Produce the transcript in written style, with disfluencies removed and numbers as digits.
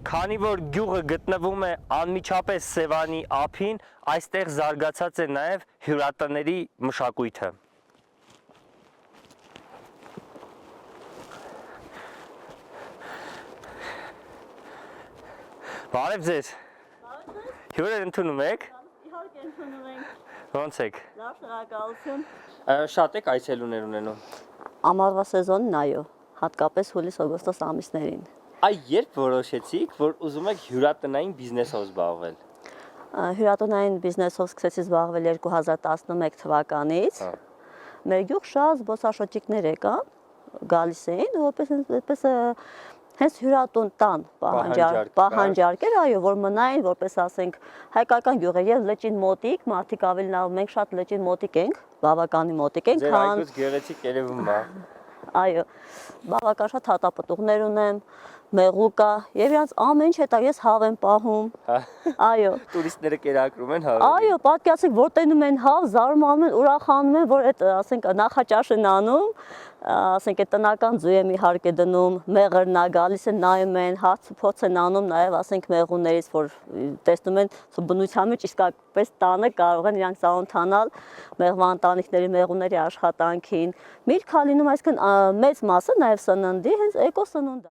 Քանի որ գյուղը գտնվում է անմիջապես Սևանի ափին, այստեղ զարգացած է նաև հյուրատների մշակույթը։ Բարև ձեզ։ Հյուրեր ընդունում եք։ Իհարկե ընդունում ենք։ Ոնց եք։ Լավ, շնորհակալություն։ Շատ եք այցելուներ ունենում։ Ամառվա սեզոնն այո, հատկապես հուլիս-օգոստոս ամիսներին։ Այ երբ որոշեցիք, որ ուզում եք հյուրատնային բիզնեսով զբաղվել։ Հյուրատոնային բիզնեսով սկսեցի զբաղվել 2011 թվականից։ Մեր գյուղ շատ զբոսաշրջիկներ եկան, գալիս էին, որպես հենց հյուրատուն տան պահանջարկեր, այո, որ մնային, որպես ասենք հայկական գյուղեր եւ լճին մոտիկ, մարդիկ ավելի լավ, մենք շատ լճին մոտիկ ենք, բավականի մոտիկ ենք, Ձեր այգուց գեղեցիկ երևում է։ Այո, բավական շատ հատապտուղներ ունեմ, մեղուկա, եւ իրանց ամեն ինչ հետա ես հավ եմ պահում։ Այո։ Տուրիստները կերակրում են հավը։ Այո, պատկերացեք, որ տենում են հավ, զարմանում են, ուրախանում են, որ այդ, ասենք, նախաճաշ են անում, ասենք, այդ տնական ձու եմ իհարկե դնում, մեղրն է գալիս են, նայում են, հաց փոց են անում, նաեւ ասենք մեղուներից, որ տեսնում են, բնության մեջ իսկապես տանը կարող են իրանք ծանոթանալ մեղվա ընտանիքների, մեղուների աշխատանքին։ Միտք ալինում այսքան մեծ մասը նաեւ սննդի, հենց էկոսնունդ։